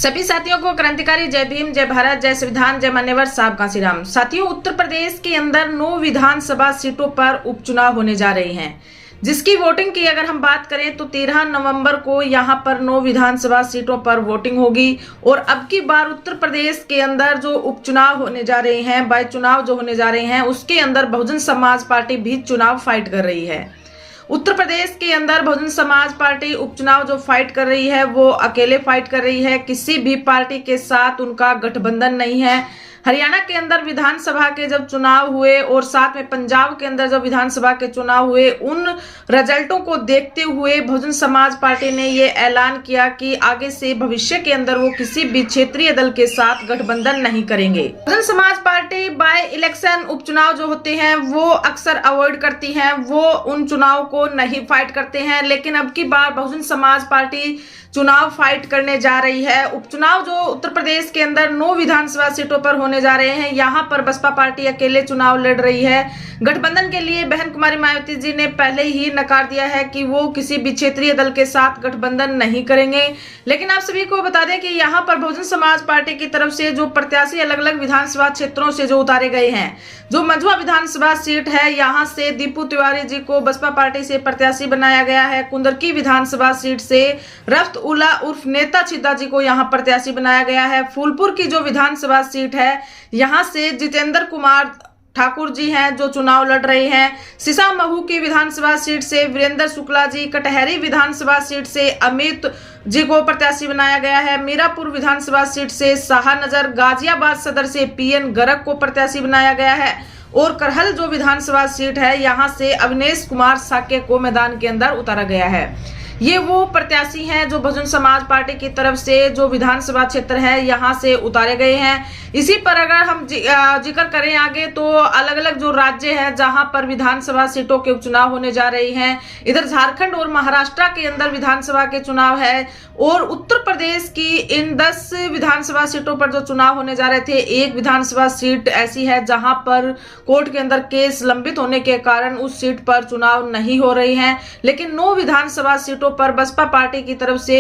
सभी साथियों को क्रांतिकारी जय भीम, जय भारत, जय संविधान, जय मान्यवर साहब कांसीराम। साथियों, उत्तर प्रदेश के अंदर 9 विधानसभा सीटों पर उपचुनाव होने जा रहे हैं, जिसकी वोटिंग की अगर हम बात करें तो 13 नवंबर को यहां पर 9 विधानसभा सीटों पर वोटिंग होगी। और अब की बार उत्तर प्रदेश के अंदर जो उपचुनाव होने जा रहे हैं, बाय चुनाव जो होने जा रहे हैं, उसके अंदर बहुजन समाज पार्टी भी चुनाव फाइट कर रही है। उत्तर प्रदेश के अंदर बहुजन समाज पार्टी उपचुनाव जो फाइट कर रही है वो अकेले फाइट कर रही है, किसी भी पार्टी के साथ उनका गठबंधन नहीं है। हरियाणा के अंदर विधानसभा के जब चुनाव हुए और साथ में पंजाब के अंदर जब विधानसभा के चुनाव हुए, उन रिजल्टों को देखते हुए बहुजन समाज पार्टी ने ये ऐलान किया कि आगे से भविष्य के अंदर वो किसी भी क्षेत्रीय दल के साथ गठबंधन नहीं करेंगे। Bahujan Samaj party by election उपचुनाव जो होते हैं वो अक्सर अवॉइड करती है, वो उन चुनाव को नहीं फाइट करते हैं। लेकिन अब की बार बहुजन समाज पार्टी चुनाव फाइट करने जा रही है। उपचुनाव जो उत्तर प्रदेश के अंदर 9 विधानसभा सीटों पर होने जा रहे हैं, यहां पर बसपा पार्टी अकेले चुनाव लड़ रही है। गठबंधन के लिए बहन कुमारी मायावती जी ने पहले ही नकार दिया है कि वो किसी भी क्षेत्रीय दल के साथ गठबंधन नहीं करेंगे। लेकिन आप सभी को बता दें कि यहां पर बहुजन समाज पार्टी की तरफ से जो प्रत्याशी अलग अलग विधानसभा क्षेत्रों से जो उतारे गए हैं, जो मंझुआ विधानसभा सीट है, यहां से दीपू तिवारी जी को बसपा पार्टी से प्रत्याशी बनाया गया है। कुंदरकी विधानसभा सीट से रफ्त उल्ला उर्फ नेता छिद्दा जी को यहां प्रत्याशी बनाया गया है। फूलपुर की जो विधानसभा सीट है, यहां से जितेंद्र कुमार ठाकुर जी हैं जो चुनाव लड़ रहे हैं। सिसा महू की विधानसभा सीट से वीरेंद्र शुक्ला जी, कटहरी विधानसभा सीट से अमित जी को प्रत्याशी बनाया गया है। मीरापुर विधानसभा सीट से शाहनजर, गाजियाबाद सदर से पीएन गर्ग को प्रत्याशी बनाया गया है। और करहल जो विधानसभा सीट है, यहां से अविनेश कुमार साके को मैदान के अंदर उतारा गया है। ये वो प्रत्याशी हैं जो बहुजन समाज पार्टी की तरफ से जो विधानसभा क्षेत्र है यहां से उतारे गए हैं। इसी पर अगर हम जिक्र करें आगे तो अलग अलग जो राज्य हैं जहां पर विधानसभा सीटों के उपचुनाव होने जा रहे हैं, इधर झारखंड और महाराष्ट्र के अंदर विधानसभा के चुनाव है। और उत्तर प्रदेश की इन 10 विधानसभा सीटों पर जो चुनाव होने जा रहे थे, एक विधानसभा सीट ऐसी है जहां पर कोर्ट के अंदर केस लंबित होने के कारण उस सीट पर चुनाव नहीं हो रही है। लेकिन 9 विधानसभा सीटों पर बसपा पार्टी की तरफ से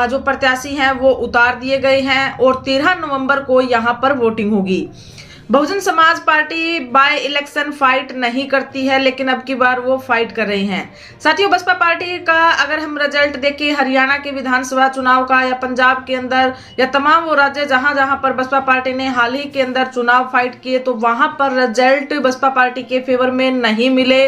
जो प्रत्याशी हैं वो उतार दिए गए हैं और 13 नवंबर को यहां पर वोटिंग होगी। Bahujan Samaj party by election fight नहीं करती है, लेकिन अब की बार वो फाइट कर रहे हैं। साथियों, बसपा पार्टी का अगर हम रिजल्ट देखें हरियाणा के विधानसभा चुनाव का या पंजाब के अंदर या तमाम वो राज्य जहां जहां पर बसपा पार्टी ने हाल ही के अंदर चुनाव फाइट किए, तो वहां पर रिजल्ट बसपा पार्टी के फेवर में नहीं मिले।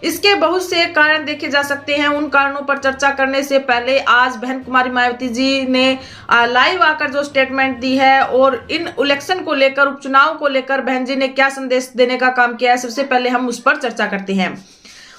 इसके बहुत से कारण देखे जा सकते हैं। उन कारणों पर चर्चा करने से पहले आज बहन कुमारी मायावती जी ने लाइव आकर जो स्टेटमेंट दी है और इन इलेक्शन को लेकर, उपचुनाव को लेकर बहन जी ने क्या संदेश देने का काम किया है, सबसे पहले हम उस पर चर्चा करते हैं।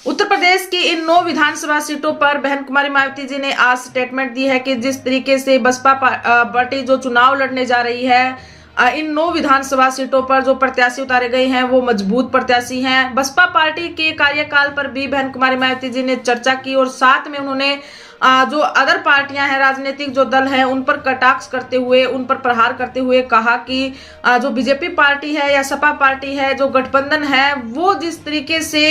उत्तर प्रदेश की इन 9 विधानसभा सीटों पर बहन कुमारी मायावती जी ने आज स्टेटमेंट दी है कि जिस तरीके से बसपा पार्टी जो चुनाव लड़ने जा रही है, इन 9 विधानसभा सीटों पर जो प्रत्याशी उतारे गए हैं वो मजबूत प्रत्याशी हैं। बसपा पार्टी के कार्यकाल पर भी बहन कुमारी मायावती जी ने चर्चा की और साथ में उन्होंने जो अदर पार्टियां हैं, राजनीतिक जो दल हैं, उन पर कटाक्ष करते हुए, उन पर प्रहार करते हुए कहा कि जो बीजेपी पार्टी है या सपा पार्टी है, जो गठबंधन है, वो जिस तरीके से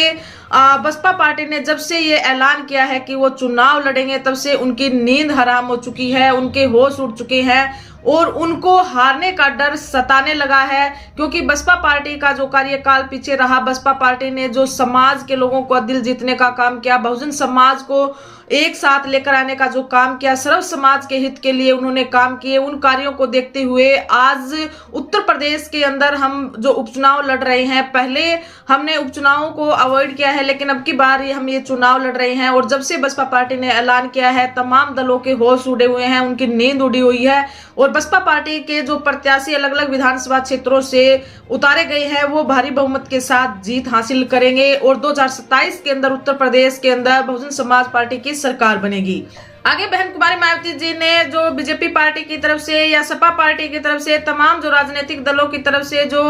बसपा पार्टी ने जब से ये ऐलान किया है कि वो चुनाव लड़ेंगे, तब से उनकी नींद हराम हो चुकी है, उनके होश उड़ चुके हैं और उनको हारने का डर सताने लगा है। क्योंकि बसपा पार्टी का जो कार्यकाल पीछे रहा, बसपा पार्टी ने जो समाज के लोगों को दिल जीतने का काम किया, बहुजन समाज को एक साथ लेकर आने का जो काम किया, सर्व समाज के हित के लिए उन्होंने काम किए, उन कार्यों को देखते हुए आज उत्तर प्रदेश के अंदर हम जो उपचुनाव लड़ रहे हैं, पहले हमने उपचुनावों को अवॉइड किया है, लेकिन अब की बार हम ये चुनाव लड़ रहे हैं। और जब से बसपा पार्टी ने ऐलान किया है, तमाम दलों के होश उड़े हुए हैं, उनकी नींद उड़ी हुई है और बसपा पार्टी के जो प्रत्याशी अलग अलग विधानसभा क्षेत्रों से उतारे गए हैं वो भारी बहुमत के साथ जीत हासिल करेंगे और 2027 के अंदर उत्तर प्रदेश के अंदर बहुजन समाज पार्टी की सरकार बनेगी। आगे बहन कुमारी मायावती जी ने जो बीजेपी पार्टी की तरफ से या सपा पार्टी की तरफ से, तमाम जो राजनीतिक दलों की तरफ से जो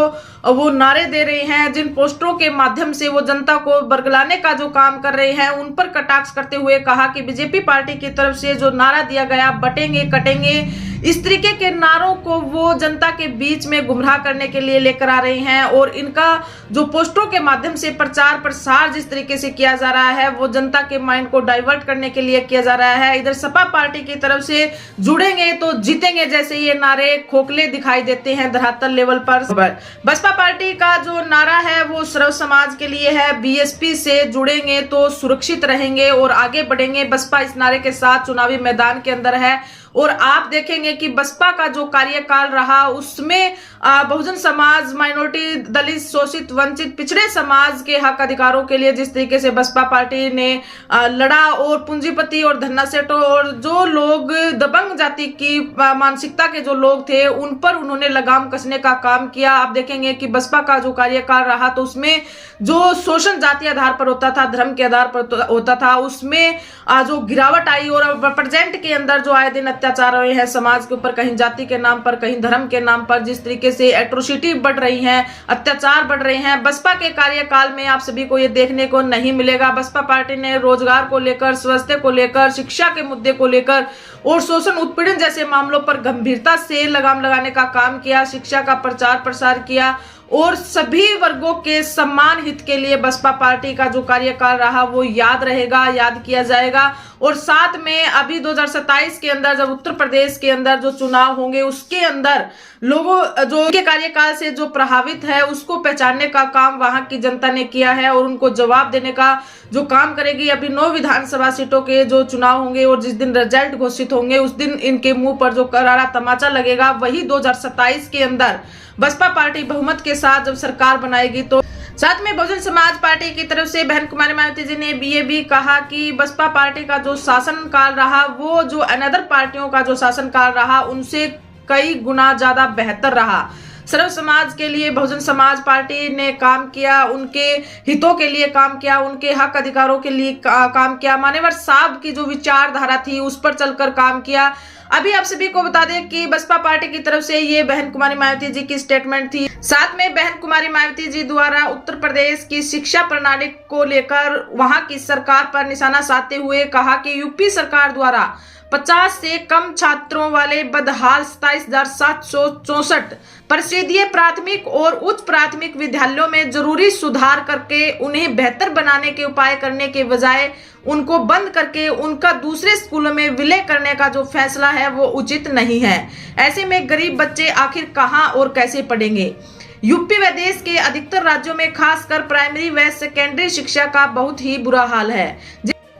वो नारे दे रहे हैं, जिन पोस्टरों के माध्यम से वो जनता को बरगलाने का जो काम कर रहे हैं, उन पर कटाक्ष करते हुए कहा कि बीजेपी पार्टी की तरफ से जो नारा दिया गया, बटेंगे कटेंगे, इस तरीके के नारों को वो जनता के बीच में गुमराह करने के लिए लेकर आ रहे हैं और इनका जो पोस्टरों के माध्यम से प्रचार प्रसार जिस तरीके से किया जा रहा है वो जनता के माइंड को डाइवर्ट करने के लिए किया जा रहा है। इधर सपा पार्टी की तरफ से जुड़ेंगे तो जीतेंगे जैसे ये नारे खोखले दिखाई देते हैं धरातल लेवल पर। बसपा पार्टी का जो नारा है वो सर्व समाज के लिए है, बीएसपी से जुड़ेंगे तो सुरक्षित रहेंगे और आगे बढ़ेंगे। बसपा इस नारे के साथ चुनावी मैदान के अंदर है और आप देखेंगे कि बसपा का जो कार्यकाल रहा उसमें बहुजन समाज, माइनॉरिटी, दलित, शोषित, वंचित, पिछड़े समाज के हक अधिकारों के लिए जिस तरीके से बसपा पार्टी ने लड़ा और पूंजीपति और धन्ना सेठों और जो लोग दबंग जाति की मानसिकता के जो लोग थे उन पर उन्होंने लगाम कसने का काम किया। आप देखेंगे कि बसपा का जो कार्यकाल रहा तो उसमें जो शोषण जाति आधार पर होता था, धर्म के आधार पर होता था, उसमें जो गिरावट आई और प्रेजेंट के अंदर जो आए दिन अत्याचार हुए हैं समाज के ऊपर, कहीं जाति के नाम पर, कहीं धर्म के नाम पर, जिस तरीके से एट्रोसिटी बढ़ रही है, अत्याचार बढ़ रहे हैं, बसपा के कार्यकाल में आप सभी को ये देखने को नहीं मिलेगा। बसपा पार्टी ने रोजगार को लेकर, स्वास्थ्य को लेकर, शिक्षा के मुद्दे को लेकर और शोषण उत्पीड़न जैसे मामलों पर गंभीरता से लगाम लगाने का काम किया, शिक्षा का प्रचार प्रसार किया और सभी वर्गों के सम्मान हित के लिए बसपा पार्टी का जो कार्यकाल रहा वो याद रहेगा, याद किया जाएगा। और साथ में अभी 2027 के अंदर जब उत्तर प्रदेश के अंदर जो चुनाव होंगे उसके अंदर लोगों जो के कार्यकाल से जो प्रभावित है उसको पहचानने का काम वहां की जनता ने किया है और उनको जवाब देने का जो काम करेगी। अभी 9 विधानसभा सीटों के जो चुनाव होंगे और जिस दिन रिजल्ट घोषित होंगे उस दिन इनके मुंह पर जो करारा तमाचा लगेगा वही 2027 के अंदर बसपा पार्टी बहुमत के साथ जब सरकार बनाएगी। तो साथ में बहुजन समाज पार्टी की तरफ से बहन कुमारी मायावती जी ने ये भी कहा कि बसपा पार्टी का जो शासनकाल रहा वो जो अनदर पार्टियों का जो शासनकाल रहा उनसे कई गुना ज्यादा बेहतर रहा। सर्व समाज के लिए बहुजन समाज पार्टी ने काम किया, उनके हितों के लिए काम किया, उनके हक अधिकारों के लिए काम किया, मान्यवर साहब की जो विचारधारा थी उस पर चलकर काम किया। अभी आप सभी को बता दें कि बसपा पार्टी की तरफ से ये बहन कुमारी मायावती जी की स्टेटमेंट थी। साथ में बहन कुमारी मायावती जी द्वारा उत्तर प्रदेश की शिक्षा प्रणाली को लेकर वहां की सरकार पर निशाना साधते हुए कहा कि यूपी सरकार द्वारा 50 से कम छात्रों वाले बदहाल 27,764 परिषदीय प्राथमिक और उच्च प्राथमिक विद्यालयों में जरूरी सुधार करके उन्हें बेहतर बनाने के उपाय करने के बजाय उनको बंद करके उनका दूसरे स्कूलों में विलय करने का जो फैसला है वो उचित नहीं है। ऐसे में गरीब बच्चे आखिर कहां और कैसे पढ़ेंगे। यूपी व देश के अधिकतर राज्यों में खासकर प्राइमरी व सेकेंडरी शिक्षा का बहुत ही बुरा हाल है,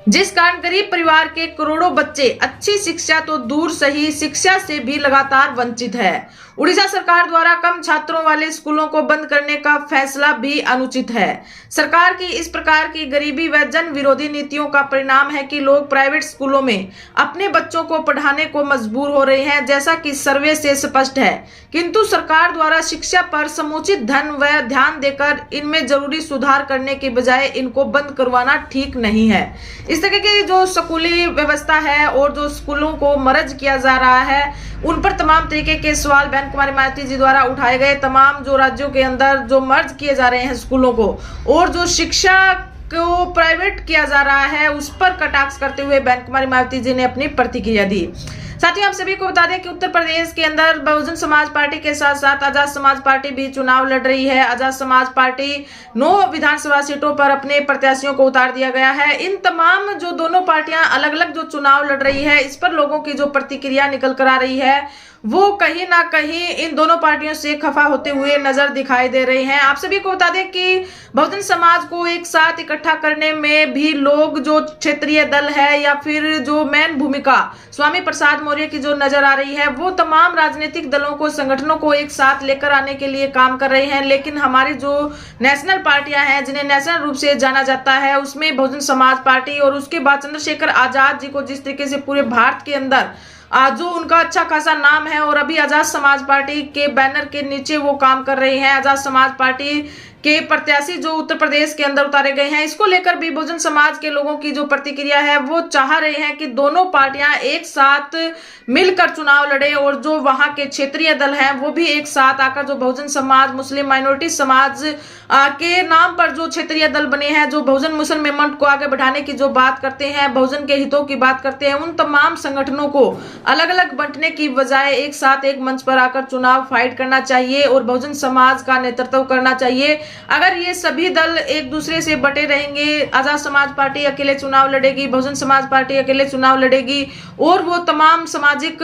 जिस कारण गरीब परिवार के करोड़ों बच्चे अच्छी शिक्षा तो दूर सही शिक्षा से भी लगातार वंचित है। उड़ीसा सरकार द्वारा कम छात्रों वाले स्कूलों को बंद करने का फैसला भी अनुचित है। सरकार की इस प्रकार की गरीबी व जन विरोधी नीतियों का परिणाम है कि लोग प्राइवेट स्कूलों में अपने बच्चों को पढ़ाने को मजबूर हो रहे हैं, जैसा कि सर्वे से स्पष्ट है। किंतु सरकार द्वारा शिक्षा पर समुचित धन व ध्यान देकर इनमें जरूरी सुधार करने के बजाय इनको बंद करवाना ठीक नहीं है। इस तरह की जो स्कूली व्यवस्था है और जो स्कूलों को मर्ज किया जा रहा है उन पर तमाम तरीके के सवाल बहन कुमारी मायावती जी द्वारा उठाए गए। तमाम जो राज्यों के अंदर जो मर्ज किए जा रहे हैं स्कूलों को और जो शिक्षा को प्राइवेट किया जा रहा है उस पर कटाक्ष करते हुए बहन कुमारी मायावती जी ने अपनी प्रतिक्रिया दी। साथ ही आप सभी को बता दें कि उत्तर प्रदेश के अंदर बहुजन समाज पार्टी के साथ साथ आजाद समाज पार्टी भी चुनाव लड़ रही है। आजाद समाज पार्टी 9 विधानसभा सीटों पर अपने प्रत्याशियों को उतार दिया गया है। इन तमाम जो दोनों पार्टियां अलग अलग जो चुनाव लड़ रही है इस पर लोगों की जो प्रतिक्रिया निकल कर आ रही है वो कहीं ना कहीं इन दोनों पार्टियों से खफा होते हुए नजर दिखाई दे रहे हैं। आप सभी को बता दें कि बहुजन समाज को एक साथ इकट्ठा करने में भी लोग जो क्षेत्रीय दल है या फिर जो मेन भूमिका स्वामी प्रसाद मौर्य की जो नजर आ रही है वो तमाम राजनीतिक दलों को, संगठनों को एक साथ लेकर आने के लिए काम कर रहे हैं। लेकिन हमारी जो नेशनल पार्टियां हैं जिन्हें नेशनल रूप से जाना जाता है उसमें बहुजन समाज पार्टी और उसके बाद चंद्रशेखर आजाद जी को जिस तरीके से पूरे भारत के अंदर जो उनका अच्छा खासा नाम है और अभी आजाद समाज पार्टी के बैनर के नीचे वो काम कर रहे हैं। आजाद समाज पार्टी के प्रत्याशी जो उत्तर प्रदेश के अंदर उतारे गए हैं, इसको लेकर भी बहुजन समाज के लोगों की जो प्रतिक्रिया है वो चाह रहे हैं कि दोनों पार्टियां एक साथ मिलकर चुनाव लड़े और जो वहां के क्षेत्रीय दल हैं वो भी एक साथ आकर जो बहुजन समाज, मुस्लिम माइनॉरिटी समाज के नाम पर जो क्षेत्रीय दल बने हैं, जो बहुजन मिशन मूवमेंट को आगे बढ़ाने की जो बात करते हैं, बहुजन के हितों की बात करते हैं, उन तमाम संगठनों को अलग अलग बंटने की बजाय एक साथ एक मंच पर आकर चुनाव फाइट करना चाहिए और बहुजन समाज का नेतृत्व करना चाहिए। अगर ये सभी दल एक दूसरे से बटे रहेंगे, आजाद समाज पार्टी अकेले चुनाव लड़ेगी, बहुजन समाज पार्टी अकेले चुनाव लड़ेगी और वो तमाम सामाजिक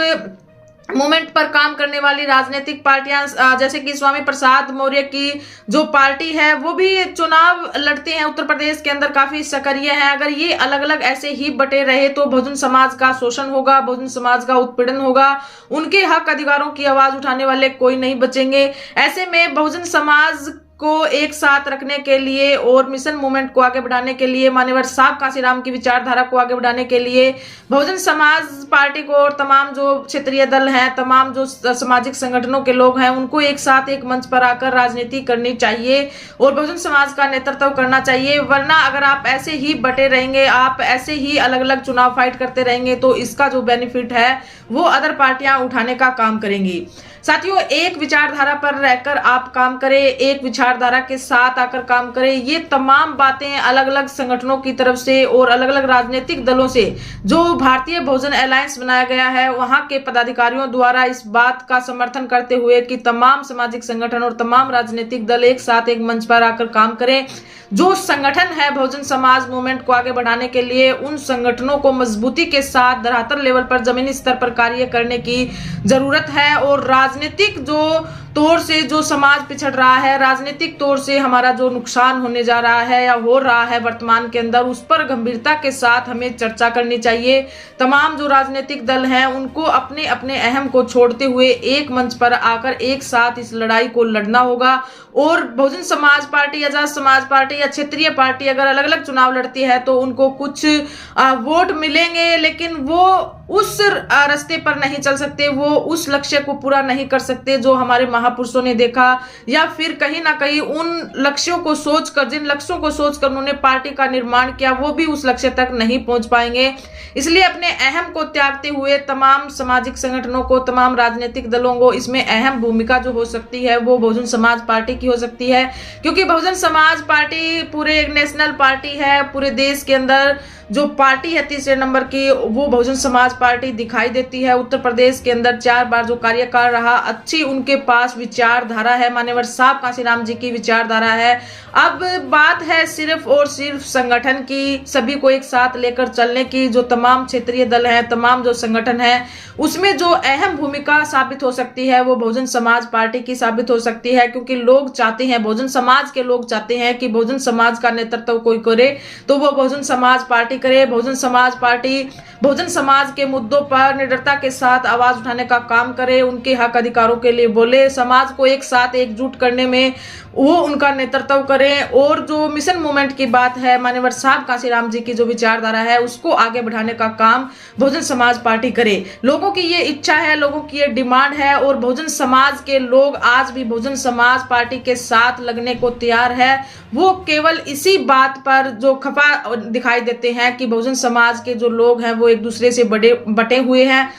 मूवमेंट पर काम करने वाली राजनीतिक पार्टियां जैसे कि स्वामी प्रसाद मौर्य की जो पार्टी है वो भी चुनाव लड़ते हैं उत्तर प्रदेश के अंदर, काफी सक्रिय है। अगर ये अलग अलग ऐसे ही बटे रहे तो बहुजन समाज का शोषण होगा, बहुजन समाज का उत्पीड़न होगा, उनके हक अधिकारों की आवाज उठाने वाले कोई नहीं बचेंगे। ऐसे में बहुजन समाज को एक साथ रखने के लिए और मिशन मूवमेंट को आगे बढ़ाने के लिए, मान्यवर साहब कांसीराम की विचारधारा को आगे बढ़ाने के लिए बहुजन समाज पार्टी को और तमाम जो क्षेत्रीय दल हैं, तमाम जो सामाजिक संगठनों के लोग हैं, उनको एक साथ एक मंच पर आकर राजनीति करनी चाहिए और बहुजन समाज का नेतृत्व करना चाहिए। वरना अगर आप ऐसे ही बटे रहेंगे, आप ऐसे ही अलग अलग चुनाव फाइट करते रहेंगे तो इसका जो बेनिफिट है वो अदर पार्टियां उठाने का काम करेंगी। साथियों, एक विचारधारा पर रहकर आप काम करें, एक विचारधारा के साथ आकर काम करें। ये तमाम बातें अलग अलग संगठनों की तरफ से और अलग अलग राजनीतिक दलों से जो भारतीय बहुजन अलायंस बनाया गया है वहां के पदाधिकारियों द्वारा इस बात का समर्थन करते हुए कि तमाम सामाजिक संगठन और तमाम राजनीतिक दल एक साथ एक मंच पर आकर काम करें। जो संगठन है बहुजन समाज मूवमेंट को आगे बढ़ाने के लिए, उन संगठनों को मजबूती के साथ धरातल लेवल पर, जमीनी स्तर पर कार्य करने की जरूरत है और राजनीतिक जो तौर से जो समाज पिछड़ रहा है, राजनीतिक तौर से हमारा जो नुकसान होने जा रहा है या हो रहा है वर्तमान के अंदर, उस पर गंभीरता के साथ हमें चर्चा करनी चाहिए। तमाम जो राजनीतिक दल हैं उनको अपने अपने अहम को छोड़ते हुए एक मंच पर आकर एक साथ इस लड़ाई को लड़ना होगा। और बहुजन समाज पार्टी, आजाद समाज पार्टी या क्षेत्रीय पार्टी अगर अलग अलग चुनाव लड़ती है तो उनको कुछ वोट मिलेंगे, लेकिन वो उस रास्ते पर नहीं चल सकते, वो उस लक्ष्य को पूरा नहीं कर सकते जो हमारे महापुरुषों ने देखा, या फिर कहीं ना कहीं उन लक्ष्यों को सोचकर, जिन लक्ष्यों को सोचकर उन्होंने पार्टी का निर्माण किया, वो भी उस लक्ष्य तक नहीं पहुंच पाएंगे। इसलिए अपने अहम को त्यागते हुए तमाम सामाजिक संगठनों को, तमाम राजनीतिक दलों को इसमें अहम भूमिका जो हो सकती है वो बहुजन समाज पार्टी की हो सकती है, क्योंकि बहुजन समाज पार्टी पूरे एक नेशनल पार्टी है। पूरे देश के अंदर जो पार्टी है तीसरे नंबर की, वो बहुजन समाज पार्टी दिखाई देती है। उत्तर प्रदेश के अंदर 4 बार जो कार्यकाल रहा, अच्छी उनके पास विचारधारा है, मान्यवर साहब कांसीराम जी की विचारधारा है। अब बात है सिर्फ और सिर्फ संगठन की, सभी को एक साथ लेकर चलने की। जो तमाम क्षेत्रीय दल हैं, तमाम जो संगठन है, उसमें जो अहम भूमिका साबित हो सकती है वो बहुजन समाज पार्टी की साबित हो सकती है, क्योंकि लोग चाहते हैं, बहुजन समाज के लोग चाहते हैं कि बहुजन समाज का नेतृत्व कोई करे तो वो बहुजन समाज पार्टी करे। बहुजन समाज पार्टी बहुजन समाज के मुद्दों पर निडरता के साथ आवाज उठाने का काम करे, उनके हक अधिकारों के लिए बोले, समाज को एक साथ एकजुट करने में वो उनका नेतृत्व करें। और जो मिशन मूवमेंट की बात है, मान्यवर साहब कांसीराम जी की जो विचारधारा है उसको आगे बढ़ाने का काम बहुजन समाज पार्टी करे। लोगों की ये इच्छा है, लोगों की ये डिमांड है और बहुजन समाज के लोग आज भी बहुजन समाज पार्टी के साथ लगने को तैयार है। वो केवल इसी बात पर जो खफा दिखाई देते हैं कि बहुजन समाज के जो लोग हैं वो एक दूसरे से बटे हुए हैं।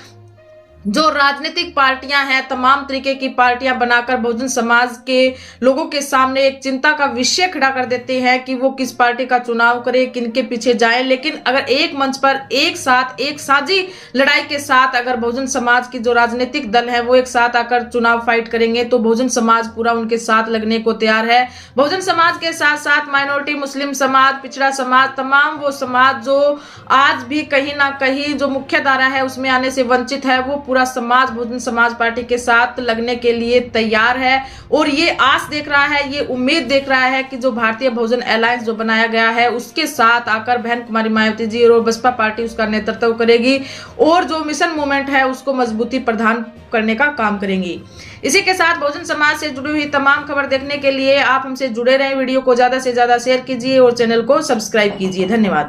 जो राजनीतिक पार्टियां हैं, तमाम तरीके की पार्टियां बनाकर बहुजन समाज के लोगों के सामने एक चिंता का विषय खड़ा कर देते हैं कि वो किस पार्टी का चुनाव करे, किनके पीछे जाए। लेकिन अगर एक मंच पर एक साथ, एक साझी लड़ाई के साथ अगर बहुजन समाज की जो राजनीतिक दल है वो एक साथ आकर चुनाव फाइट करेंगे तो बहुजन समाज पूरा उनके साथ लगने को तैयार है। बहुजन समाज के साथ साथ माइनॉरिटी, मुस्लिम समाज, पिछड़ा समाज, तमाम वो समाज जो आज भी कहीं ना कहीं जो मुख्य धारा है उसमें आने से वंचित है, वो पूरा समाज बहुजन समाज पार्टी के साथ लगने के लिए तैयार है। और ये आस देख रहा है, ये उम्मीद देख रहा है कि जो भारतीय बहुजन अलायंस जो बनाया गया है उसके साथ आकर बहन कुमारी मायावती जी और बसपा पार्टी उसका नेतृत्व करेगी और जो मिशन मूवमेंट है उसको मजबूती प्रदान करने का काम करेंगी। इसी के साथ बहुजन समाज से जुड़ी हुई तमाम खबर देखने के लिए आप हमसे जुड़े रहें। वीडियो को ज्यादा से ज्यादा शेयर कीजिए और चैनल को सब्सक्राइब कीजिए। धन्यवाद।